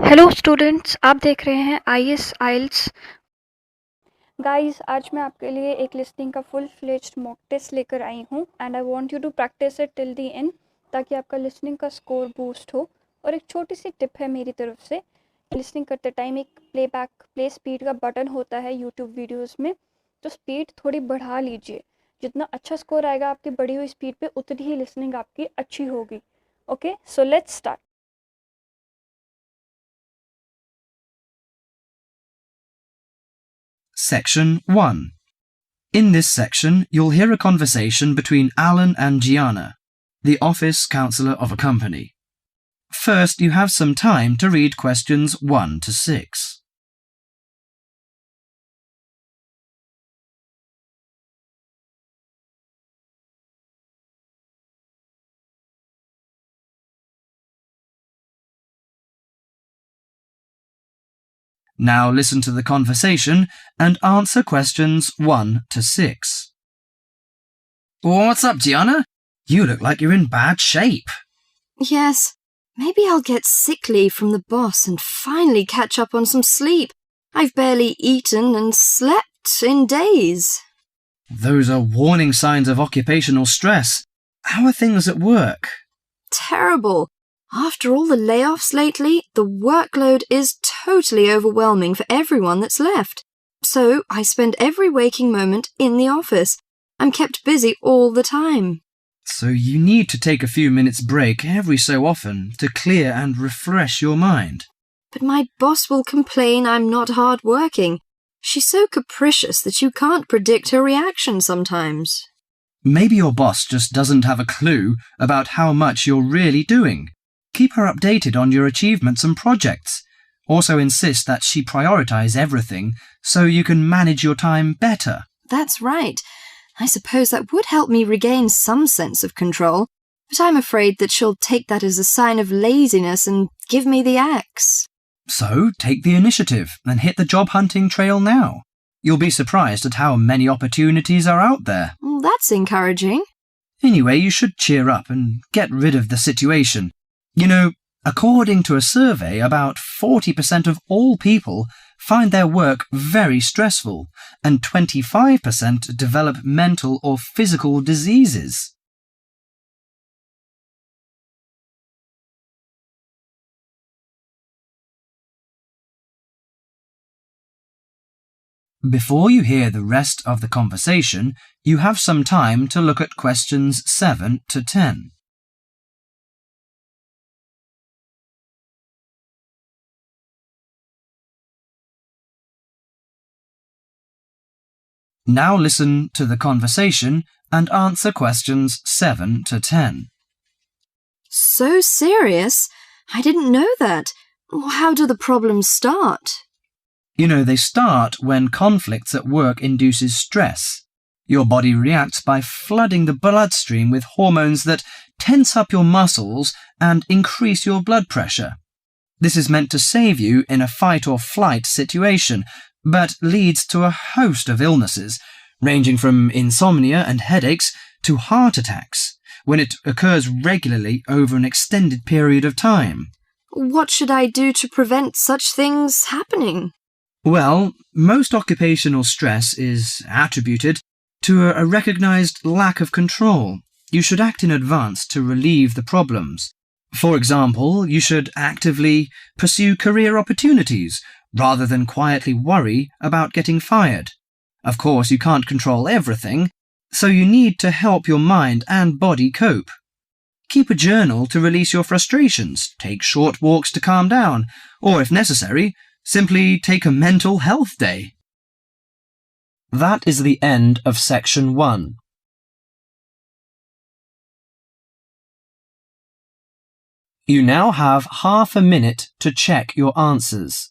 Hello students, आप देख रहे हैं आईएएस आइल्स। गाइस, आज मैं आपके लिए एक लिसनिंग का फुल फ्लेज्ड मॉक टेस्ट लेकर आई हूँ and I want you to practise it till the end, ताकि आपका लिसनिंग का स्कोर बूस्ट हो। और एक छोटी सी टिप है मेरी तरफ से, लिसनिंग करते टाइम एक प्ले स्पीड का बटन होता है यूट्यूब वीडियोज़ में, तो स्पीड थोड़ी बढ़ा लीजिए। जितना अच्छा स्कोर आएगा आपकी बढ़ी हुई स्पीड पे, उतनी ही लिसनिंग आपकी अच्छी होगी। Okay, so let's start. Section 1. In this section, you'll hear a conversation between Alan and Gianna, the office counsellor of a company. First, you have some time to read questions 1 to 6. Now listen to the conversation and answer questions 1 to 6. What's up, Gianna? You look like you're in bad shape. Yes, maybe I'll get sick leave from the boss and finally catch up on some sleep. I've barely eaten and slept in days. Those are warning signs of occupational stress. How are things at work? Terrible. After all the layoffs lately, the workload is totally overwhelming for everyone that's left. So I spend every waking moment in the office. I'm kept busy all the time. So you need to take a few minutes break every so often to clear and refresh your mind. But my boss will complain I'm not hard-working. She's so capricious that you can't predict her reaction sometimes. Maybe your boss just doesn't have a clue about how much you're really doing. Keep her updated on your achievements and projects. Also insist that she prioritize everything so you can manage your time better. That's right. I suppose that would help me regain some sense of control, but I'm afraid that she'll take that as a sign of laziness and give me the axe. So take the initiative and hit the job hunting trail now. You'll be surprised at how many opportunities are out there. That's encouraging. Anyway, you should cheer up and get rid of the situation. You know, according to a survey, about 40% of all people find their work very stressful, and 25% develop mental or physical diseases. Before you hear the rest of the conversation, you have some time to look at questions 7 to 10. Now listen to the conversation and answer questions 7 to 10. So serious? I didn't know that. How do the problems start? You know, they start when conflicts at work induces stress. Your body reacts by flooding the bloodstream with hormones that tense up your muscles and increase your blood pressure. This is meant to save you in a fight or flight situation, but leads to a host of illnesses, ranging from insomnia and headaches to heart attacks, when it occurs regularly over an extended period of time. What should I do to prevent such things happening? Well, most occupational stress is attributed to a recognized lack of control. You should act in advance to relieve the problems. For example, you should actively pursue career opportunities rather than quietly worry about getting fired. Of course, you can't control everything, so you need to help your mind and body cope. Keep a journal to release your frustrations, take short walks to calm down, or if necessary, simply take a mental health day. That is the end of section 1. You now have half a minute to check your answers.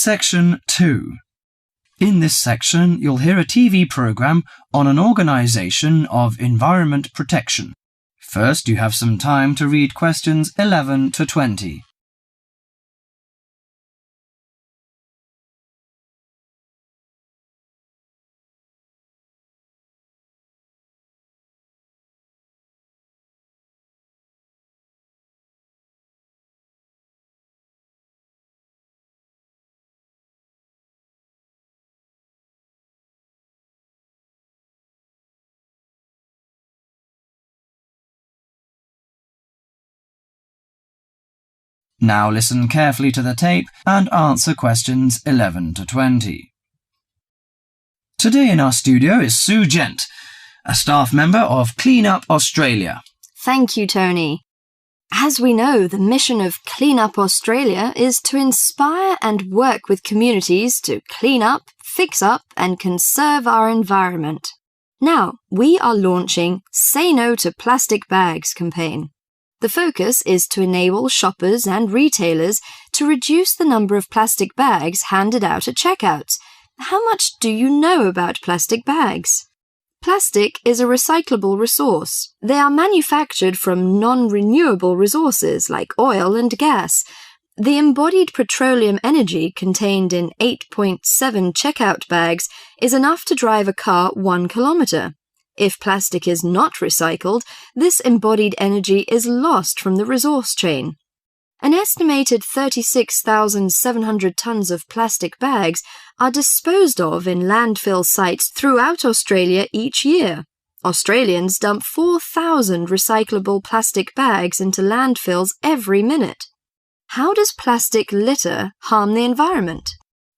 Section 2. In this section, you'll hear a TV program on an organisation of environment protection. First, you have some time to read questions 11 to 20. Now listen carefully to the tape and answer questions 11 to 20. Today in our studio is Sue Gent, a staff member of Clean Up Australia. Thank you, Tony. As we know, the mission of Clean Up Australia is to inspire and work with communities to clean up, fix up and conserve our environment. Now, we are launching Say No to Plastic Bags campaign. The focus is to enable shoppers and retailers to reduce the number of plastic bags handed out at checkouts. How much do you know about plastic bags? Plastic is a recyclable resource. They are manufactured from non-renewable resources like oil and gas. The embodied petroleum energy contained in 8.7 checkout bags is enough to drive a car 1 kilometre. If plastic is not recycled, this embodied energy is lost from the resource chain. An estimated 36,700 tonnes of plastic bags are disposed of in landfill sites throughout Australia each year. Australians dump 4,000 recyclable plastic bags into landfills every minute. How does plastic litter harm the environment?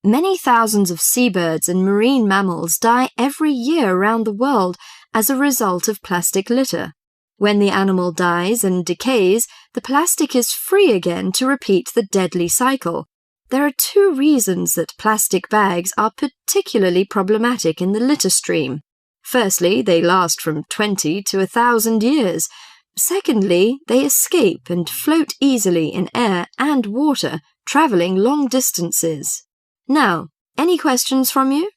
Many thousands of seabirds and marine mammals die every year around the world as a result of plastic litter. When the animal dies and decays, the plastic is free again to repeat the deadly cycle. There are 2 reasons that plastic bags are particularly problematic in the litter stream. Firstly, they last from 20 to 1,000 years. Secondly, they escape and float easily in air and water, travelling long distances. Now, any questions from you?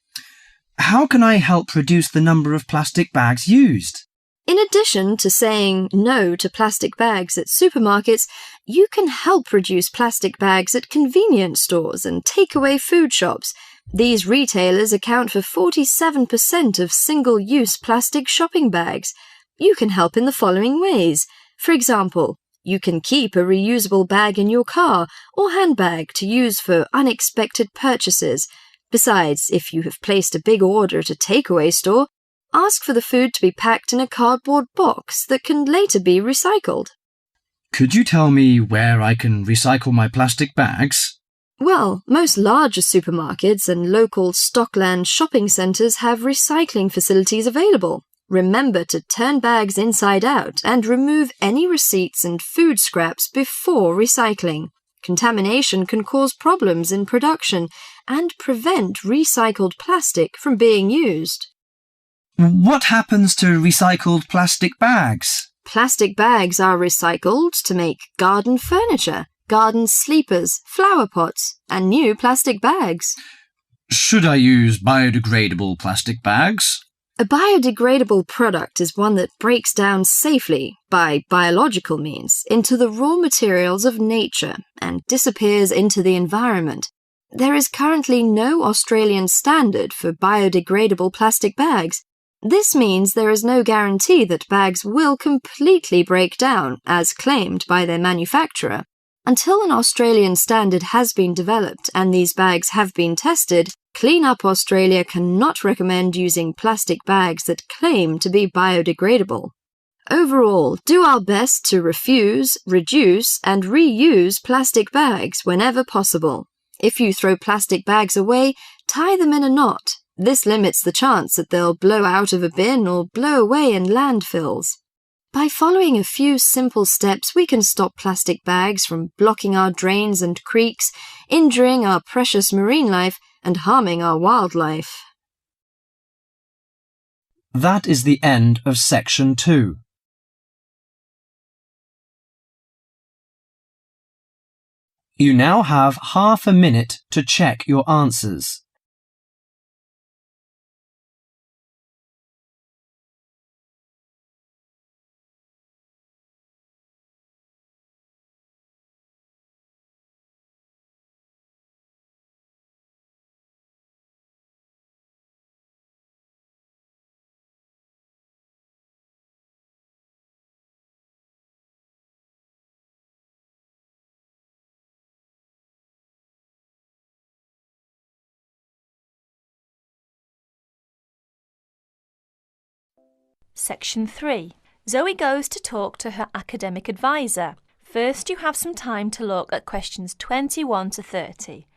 How can I help reduce the number of plastic bags used? In addition to saying no to plastic bags at supermarkets, you can help reduce plastic bags at convenience stores and takeaway food shops. These retailers account for 47% of single-use plastic shopping bags. You can help in the following ways. For example, you can keep a reusable bag in your car or handbag to use for unexpected purchases. Besides, if you have placed a big order at a takeaway store, ask for the food to be packed in a cardboard box that can later be recycled. Could you tell me where I can recycle my plastic bags? Well, most larger supermarkets and local Stockland shopping centres have recycling facilities available. Remember to turn bags inside out and remove any receipts and food scraps before recycling. Contamination can cause problems in production and prevent recycled plastic from being used. What happens to recycled plastic bags? Plastic bags are recycled to make garden furniture, garden sleepers, flower pots, and new plastic bags. Should I use biodegradable plastic bags? A biodegradable product is one that breaks down safely, by biological means, into the raw materials of nature and disappears into the environment. There is currently no Australian standard for biodegradable plastic bags. This means there is no guarantee that bags will completely break down, as claimed by their manufacturer. Until an Australian standard has been developed and these bags have been tested, Clean Up Australia cannot recommend using plastic bags that claim to be biodegradable. Overall, do our best to refuse, reduce, and reuse plastic bags whenever possible. If you throw plastic bags away, tie them in a knot. This limits the chance that they'll blow out of a bin or blow away in landfills. By following a few simple steps, we can stop plastic bags from blocking our drains and creeks, injuring our precious marine life, and harming our wildlife. That is the end of Section 2. You now have half a minute to check your answers. Section 3. Zoe goes to talk to her academic advisor. First, you have some time to look at questions 21 to 30.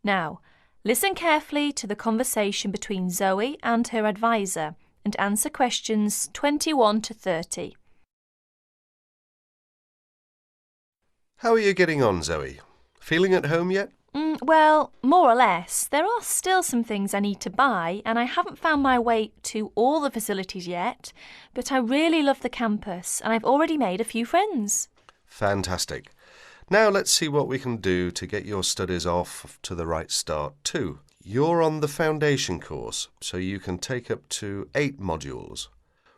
Now, listen carefully to the conversation between Zoe and her advisor and answer questions 21 to 30. How are you getting on, Zoe? Feeling at home yet? Well, more or less. There are still some things I need to buy, and I haven't found my way to all the facilities yet, but I really love the campus, and I've already made a few friends. Fantastic. Now let's see what we can do to get your studies off to the right start too. You're on the foundation course, so you can take up to 8 modules.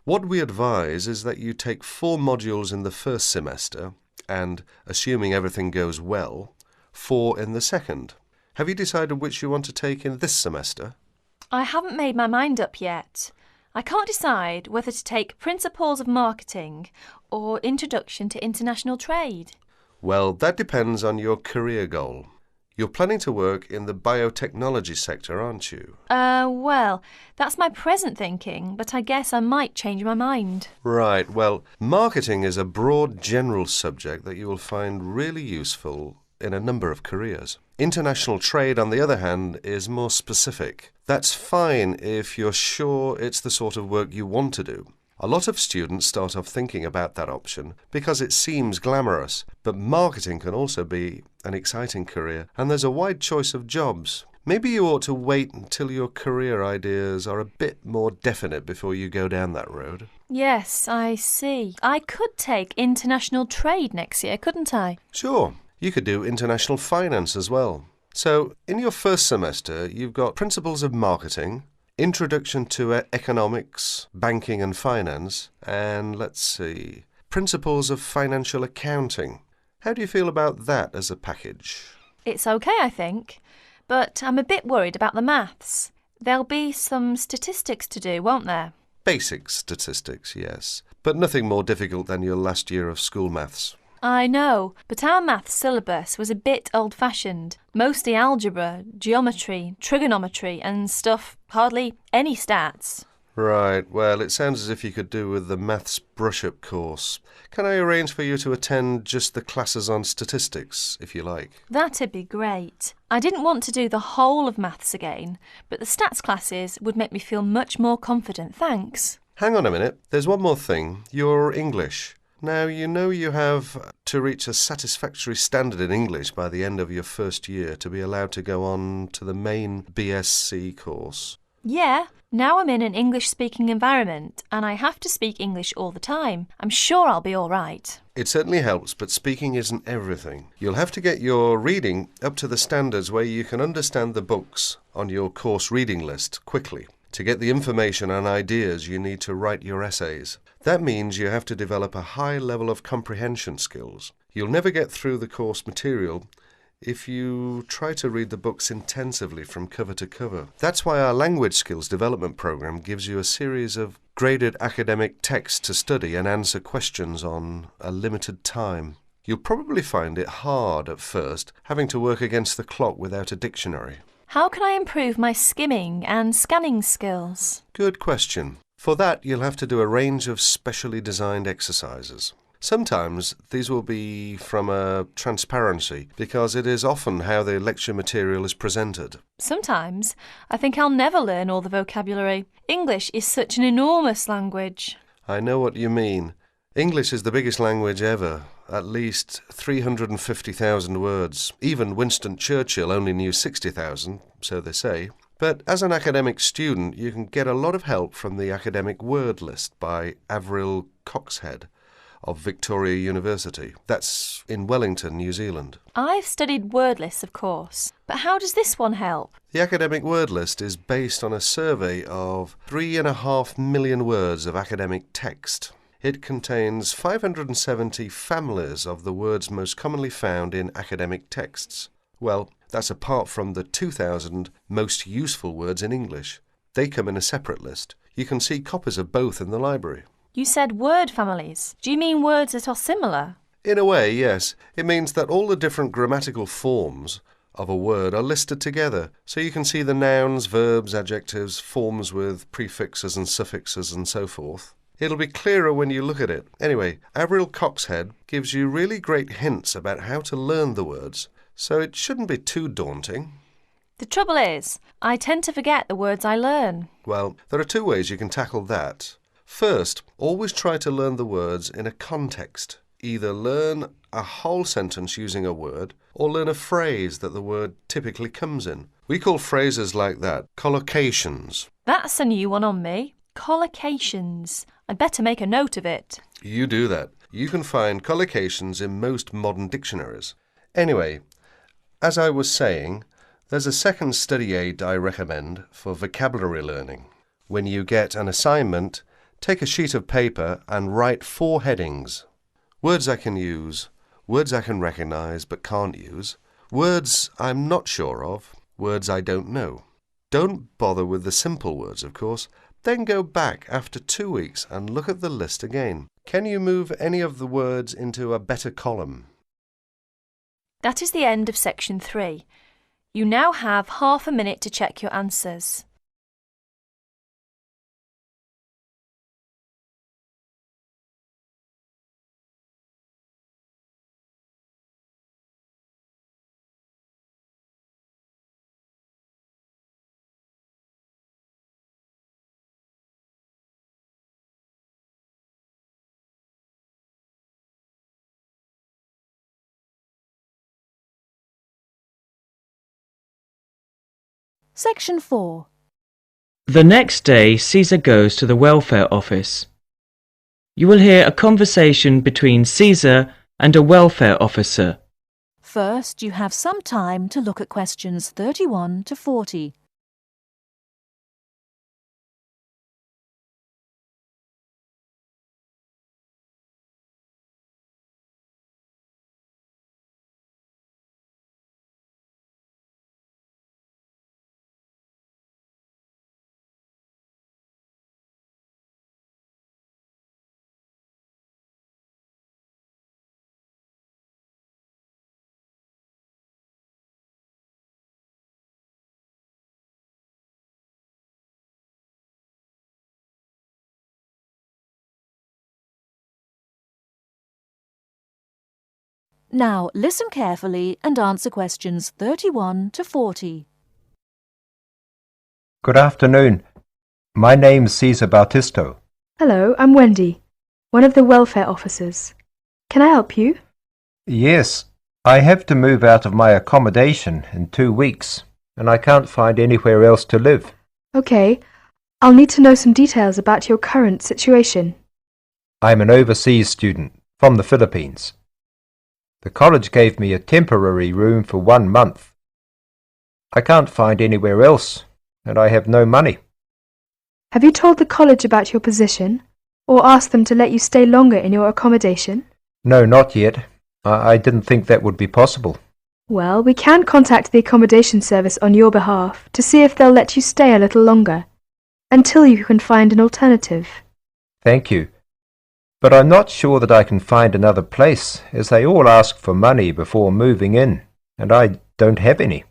What we advise is that you take 4 modules in the first semester and, assuming everything goes well, 4 in the second. Have you decided which you want to take in this semester? I haven't made my mind up yet. I can't decide whether to take Principles of Marketing or Introduction to International Trade. Well, that depends on your career goal. You're planning to work in the biotechnology sector, aren't you? Well, that's my present thinking, but I guess I might change my mind. Right, well, marketing is a broad general subject that you will find really useful in a number of careers. International trade, on the other hand, is more specific. That's fine if you're sure it's the sort of work you want to do. A lot of students start off thinking about that option because it seems glamorous, but marketing can also be an exciting career, and there's a wide choice of jobs. Maybe you ought to wait until your career ideas are a bit more definite before you go down that road. Yes, I see. I could take International Trade next year, couldn't I? Sure, you could do international finance as well. So, in your first semester, you've got Principles of Marketing, Introduction to Economics, Banking and Finance, and let's see, Principles of Financial Accounting. How do you feel about that as a package? It's okay, I think, but I'm a bit worried about the maths. There'll be some statistics to do, won't there? Basic statistics, yes, but nothing more difficult than your last year of school maths. I know, but our maths syllabus was a bit old-fashioned. Mostly algebra, geometry, trigonometry and stuff, hardly any stats. Right, well, it sounds as if you could do with the maths brush-up course. Can I arrange for you to attend just the classes on statistics, if you like? That'd be great. I didn't want to do the whole of maths again, but the stats classes would make me feel much more confident, thanks. Hang on a minute, there's one more thing. Your English. Now, you know you have to reach a satisfactory standard in English by the end of your first year to be allowed to go on to the main BSc course. Yeah, now I'm in an English-speaking environment and I have to speak English all the time. I'm sure I'll be all right. It certainly helps, but speaking isn't everything. You'll have to get your reading up to the standards where you can understand the books on your course reading list quickly. To get the information and ideas, you need to write your essays. That means you have to develop a high level of comprehension skills. You'll never get through the course material if you try to read the books intensively from cover to cover. That's why our language skills development program gives you a series of graded academic texts to study and answer questions on a limited time. You'll probably find it hard at first, having to work against the clock without a dictionary. How can I improve my skimming and scanning skills? Good question. For that, you'll have to do a range of specially designed exercises. Sometimes these will be from a transparency, because it is often how the lecture material is presented. Sometimes I think I'll never learn all the vocabulary. English is such an enormous language. I know what you mean. English is the biggest language ever, at least 350,000 words. Even Winston Churchill only knew 60,000, so they say. But as an academic student, you can get a lot of help from the academic word list by Avril Coxhead of Victoria University. That's in Wellington, New Zealand. I've studied word lists, of course, but how does this one help? The academic word list is based on a survey of 3.5 million words of academic text. It contains 570 families of the words most commonly found in academic texts. Well, that's apart from the 2,000 most useful words in English. They come in a separate list. You can see copies of both in the library. You said word families. Do you mean words that are similar? In a way, yes. It means that all the different grammatical forms of a word are listed together, so you can see the nouns, verbs, adjectives, forms with prefixes and suffixes and so forth. It'll be clearer when you look at it. Anyway, Avril Coxhead gives you really great hints about how to learn the words, so it shouldn't be too daunting. The trouble is, I tend to forget the words I learn. Well, there are two ways you can tackle that. First, always try to learn the words in a context. Either learn a whole sentence using a word, or learn a phrase that the word typically comes in. We call phrases like that collocations. That's a new one on me. Collocations. I'd better make a note of it. You do that. You can find collocations in most modern dictionaries. Anyway, as I was saying, there's a second study aid I recommend for vocabulary learning. When you get an assignment, take a sheet of paper and write 4 headings. Words I can use, words I can recognise but can't use, words I'm not sure of, words I don't know. Don't bother with the simple words, of course. Then go back after 2 weeks and look at the list again. Can you move any of the words into a better column? That is the end of section 3. You now have half a minute to check your answers. Section 4. The next day, Caesar goes to the welfare office. You will hear a conversation between Caesar and a welfare officer. First, you have some time to look at questions 31 to 40. Now, listen carefully and answer questions 31 to 40. Good afternoon. My name's Cesar Bautisto. Hello, I'm Wendy, one of the welfare officers. Can I help you? Yes, I have to move out of my accommodation in 2 weeks, and I can't find anywhere else to live. Okay, I'll need to know some details about your current situation. I'm an overseas student from the Philippines. The college gave me a temporary room for 1 month. I can't find anywhere else, and I have no money. Have you told the college about your position, or asked them to let you stay longer in your accommodation? No, not yet. I didn't think that would be possible. Well, we can contact the accommodation service on your behalf to see if they'll let you stay a little longer, until you can find an alternative. Thank you. But I'm not sure that I can find another place, as they all ask for money before moving in, and I don't have any.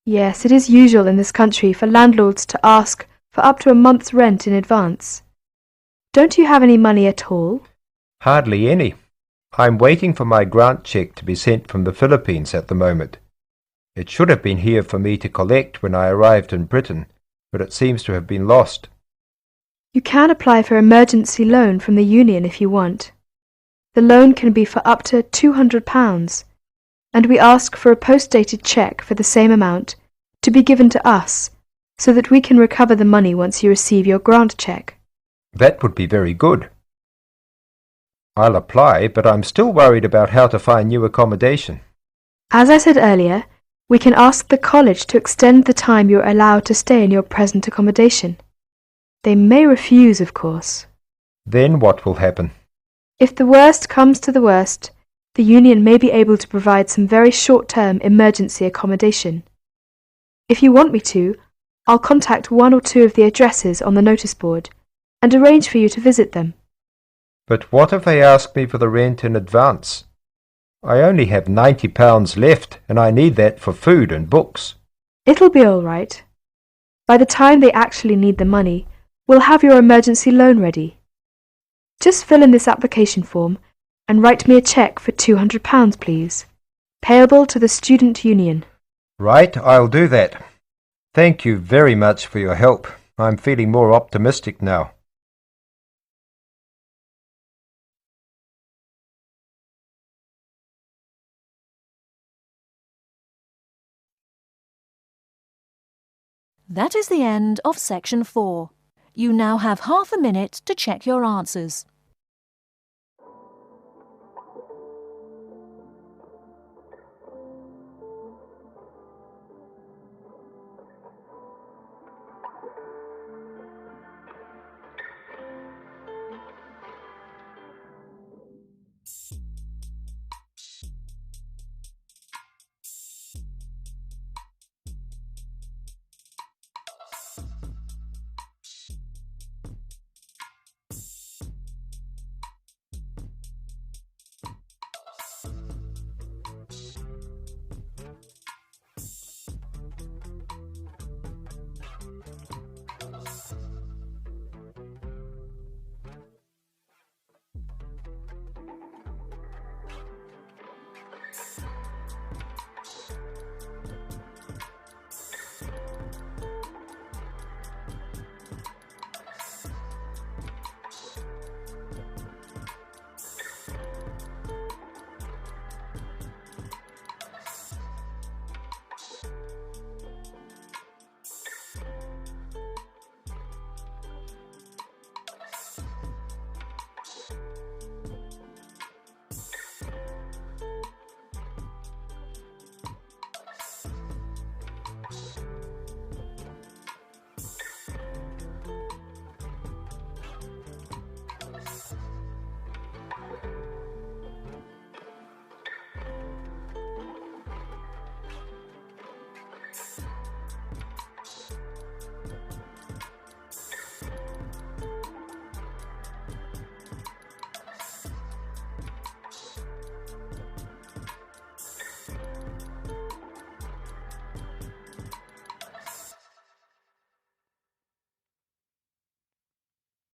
Yes, it is usual in this country for landlords to ask for up to a month's rent in advance. Don't you have any money at all? Hardly any. I'm waiting for my grant cheque to be sent from the Philippines at the moment. It should have been here for me to collect when I arrived in Britain, but it seems to have been lost. You can apply for emergency loan from the union if you want. The loan can be for up to £200, and we ask for a post-dated cheque for the same amount to be given to us, so that we can recover the money once you receive your grant cheque. That would be very good. I'll apply, but I'm still worried about how to find new accommodation. As I said earlier, we can ask the college to extend the time you're allowed to stay in your present accommodation. They may refuse, of course. Then what will happen? If the worst comes to the worst, the union may be able to provide some very short-term emergency accommodation. If you want me to, I'll contact one or two of the addresses on the notice board and arrange for you to visit them. But what if they ask me for the rent in advance? I only have £90 left, and I need that for food and books. It'll be all right. By the time they actually need the money, we'll have your emergency loan ready. Just fill in this application form and write me a cheque for £200, please, payable to the student union. Right, I'll do that. Thank you very much for your help. I'm feeling more optimistic now. That is the end of section 4. You now have half a minute to check your answers.